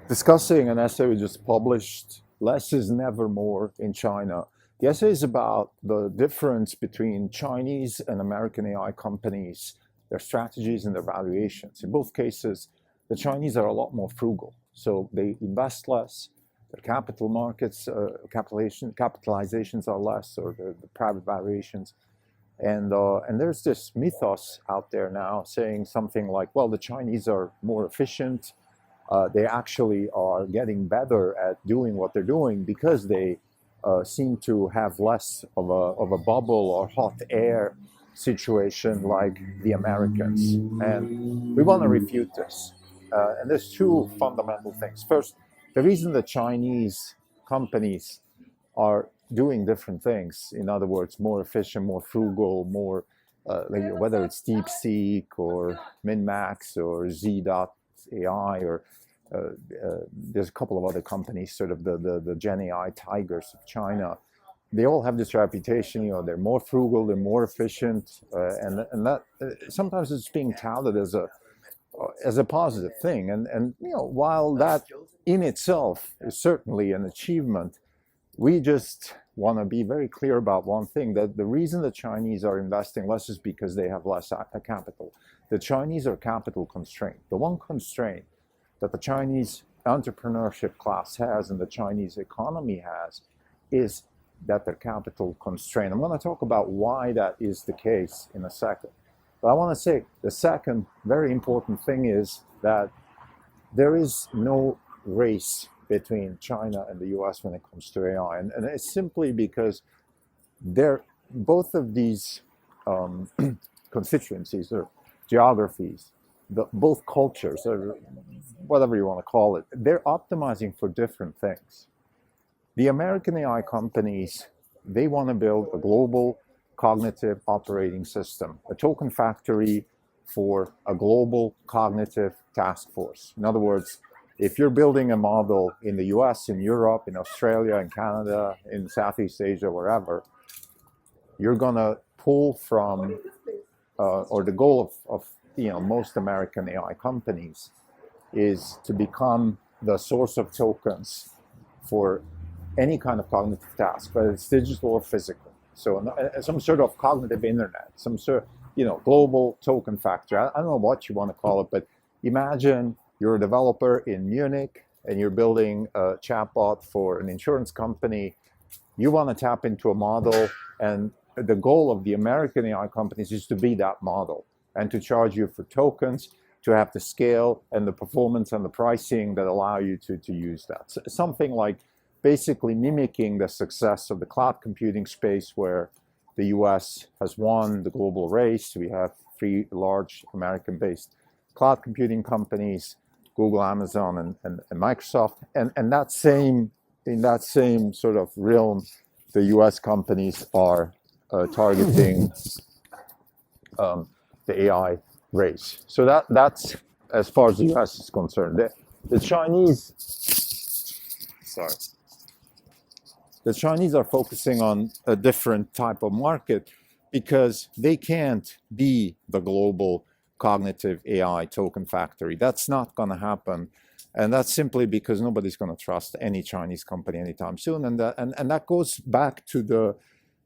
discussing an essay we just published, Less is Never More in China. The essay is about the difference between Chinese and American AI companies, their strategies and their valuations. In both cases, the Chinese are a lot more frugal. So they invest less, their capital markets, capitalizations are less, or the private valuations. And there's this mythos out there now saying something like, well, the Chinese are more efficient, they actually are getting better at doing what they're doing because they seem to have less of a bubble or hot air situation like the Americans. And we want to refute this. And there's two fundamental things. First, the reason the Chinese companies are doing different things, in other words, more efficient, more frugal, more, whether it's DeepSeek or MinMax or Z.AI or there's a couple of other companies, sort of the Gen AI tigers of China. They all have this reputation, they're more frugal, they're more efficient, and that sometimes it's being touted as a positive thing. And while that in itself is certainly an achievement, we just want to be very clear about one thing, that the reason the Chinese are investing less is because they have less capital. The Chinese are capital constrained. The one constraint that the Chinese entrepreneurship class has and the Chinese economy has is that they're capital constrained. I'm going to talk about why that is the case in a second. But I want to say the second very important thing is that there is no race between China and the US when it comes to AI. And it's simply because both of these constituencies or geographies, both cultures, or whatever you want to call it, they're optimizing for different things. The American AI companies, they want to build a global cognitive operating system, a token factory for a global cognitive task force. In other words, if you're building a model in the US, in Europe, in Australia, in Canada, in Southeast Asia, wherever, you're going to pull from, or the goal of most American AI companies is to become the source of tokens for any kind of cognitive task, whether it's digital or physical. So some sort of cognitive internet, some sort of, global token factory. I don't know what you want to call it, but imagine you're a developer in Munich and you're building a chatbot for an insurance company. You want to tap into a model, and the goal of the American AI companies is to be that model and to charge you for tokens, to have the scale and the performance and the pricing that allow you to use that. So something like basically mimicking the success of the cloud computing space, where the US has won the global race. We have 3 large American-based cloud computing companies, Google, Amazon, and Microsoft. And in that same sort of realm, the US companies are targeting the AI race. So that's as far as the US is concerned. The Chinese are focusing on a different type of market because they can't be the global cognitive AI token factory. That's not going to happen. And that's simply because nobody's going to trust any Chinese company anytime soon. And that goes back to the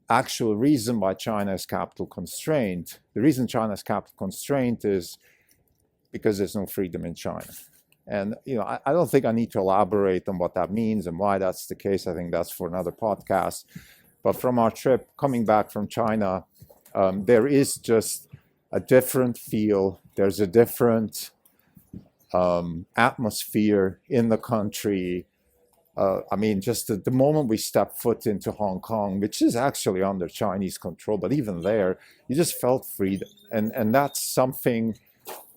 actual reason why China is capital constrained. The reason China is capital constrained is because there's no freedom in China. And I don't think I need to elaborate on what that means and why that's the case. I think that's for another podcast. But from our trip coming back from China, there is just a different feel. There's a different atmosphere in the country. Just the moment we step foot into Hong Kong, which is actually under Chinese control, but even there, you just felt freedom. And that's something,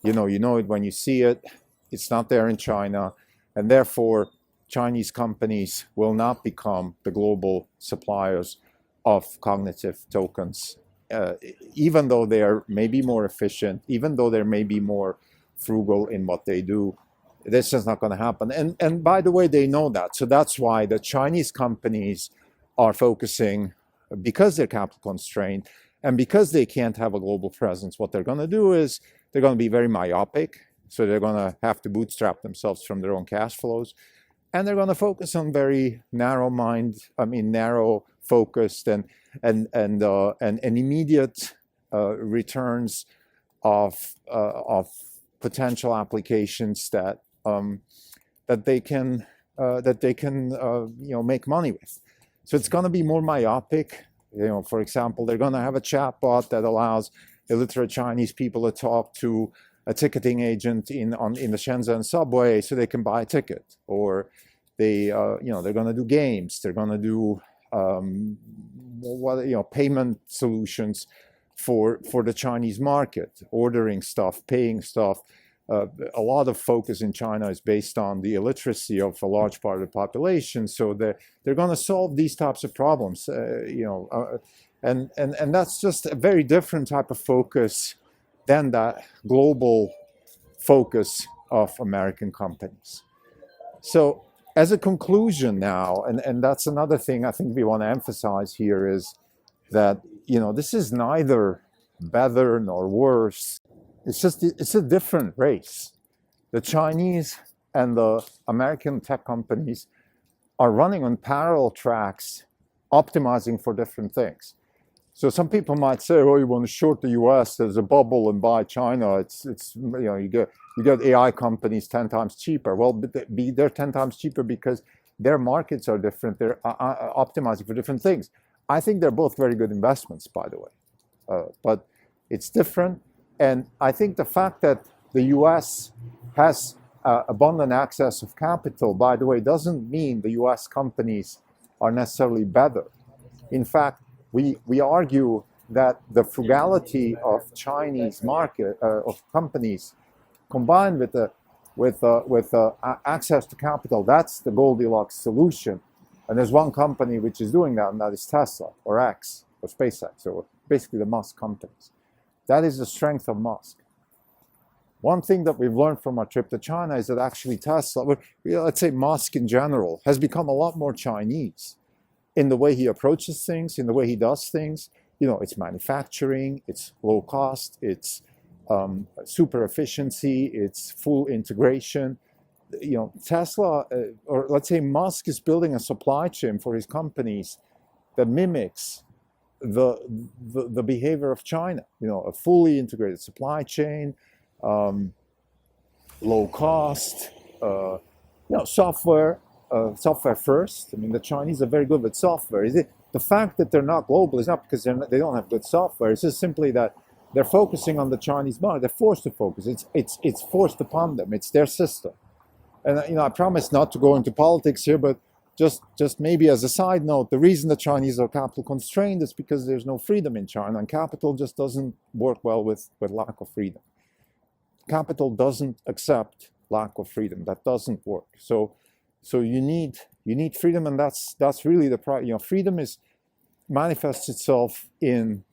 you know it when you see it. It's not there in China. And therefore, Chinese companies will not become the global suppliers of cognitive tokens, even though they are maybe more efficient, even though they're maybe more frugal in what they do. This is not going to happen. And by the way, they know that. So that's why the Chinese companies are focusing, because they're capital constrained and because they can't have a global presence, what they're going to do is they're going to be very myopic. So they're going to have to bootstrap themselves from their own cash flows. And they're going to focus on very narrow focused and immediate returns of potential applications that they can make money with. So it's going to be more myopic. For example, they're going to have a chatbot that allows illiterate Chinese people to talk to a ticketing agent in the Shenzhen subway so they can buy a ticket. Or they're going to do games. They're going to do payment solutions for the Chinese market, ordering stuff, paying stuff. A lot of focus in China is based on the illiteracy of a large part of the population. So they're going to solve these types of problems, and that's just a very different type of focus than that global focus of American companies. So as a conclusion now, and that's another thing I think we want to emphasize here, is that this is neither better nor worse. It's a different race. The Chinese and the American tech companies are running on parallel tracks, optimizing for different things. So some people might say, "Oh, you want to short the U.S. There's a bubble, and buy China. You get AI companies 10 times cheaper." Well, they're 10 times cheaper because their markets are different. They're optimizing for different things. I think they're both very good investments, by the way, but it's different. And I think the fact that the U.S. has abundant access of capital, by the way, doesn't mean the U.S. companies are necessarily better. In fact, we argue that the frugality of Chinese market of companies, combined with access to capital, that's the Goldilocks solution. And there's one company which is doing that, and that is Tesla or X or SpaceX, or basically the Musk companies. That is the strength of Musk. One thing that we've learned from our trip to China is that actually Tesla, let's say Musk in general, has become a lot more Chinese in the way he approaches things, in the way he does things. It's manufacturing, it's low cost, it's super efficiency, it's full integration. Tesla, or let's say Musk, is building a supply chain for his companies that mimics the behavior of China. A fully integrated supply chain, low cost, software first. I mean, the Chinese are very good with software. The fact that they're not global is not because they don't have good software. It's just simply that they're focusing on the Chinese market. They're forced to focus. It's forced upon them. It's their system. And I promise not to go into politics here, but just maybe as a side note, the reason the Chinese are capital constrained is because there's no freedom in China, and capital just doesn't work well with lack of freedom. Capital doesn't accept lack of freedom. That doesn't work. So you need freedom, and that's really the problem. Freedom manifests itself in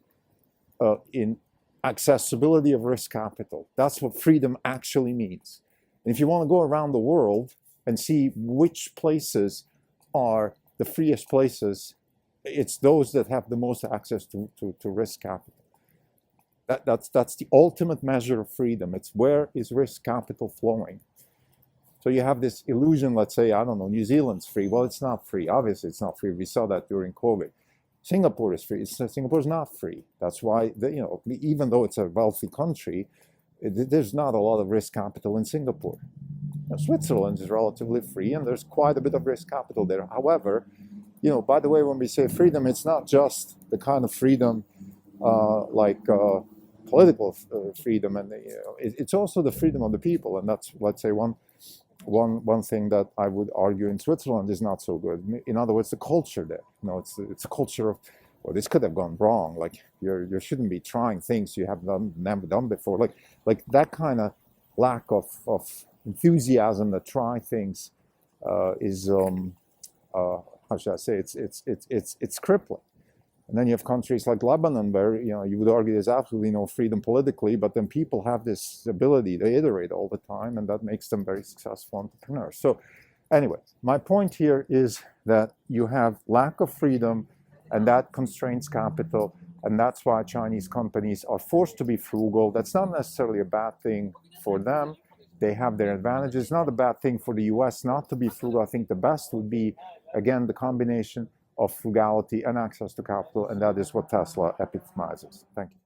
accessibility of risk capital. That's what freedom actually means. And if you want to go around the world and see which places are the freest places, it's those that have the most access to risk capital. That's the ultimate measure of freedom. It's where is risk capital flowing. So you have this illusion, let's say, I don't know, New Zealand's free. Well, it's not free. Obviously, it's not free. We saw that during COVID. Singapore is free. Singapore's not free. That's why, even though it's a wealthy country, there's not a lot of risk capital in Singapore. Switzerland is relatively free, and there's quite a bit of risk capital there. However, by the way, when we say freedom, it's not just the kind of freedom like political freedom, and it's also the freedom of the people. And that's, let's say, one thing that I would argue in Switzerland is not so good. In other words, the culture there. It's a culture of, well, this could have gone wrong. Like you shouldn't be trying things you have never done before. Like that kind of lack of enthusiasm to try things is how should I say? It's crippling. And then you have countries like Lebanon, where you would argue there's absolutely no freedom politically, but then people have this ability to iterate all the time, and that makes them very successful entrepreneurs. So, anyway, my point here is that you have lack of freedom, and that constrains capital, and that's why Chinese companies are forced to be frugal. That's not necessarily a bad thing for them. they have their advantages. Not a bad thing for the US not to be frugal. I think the best would be, again, the combination of frugality and access to capital, and that is what Tesla epitomizes. Thank you.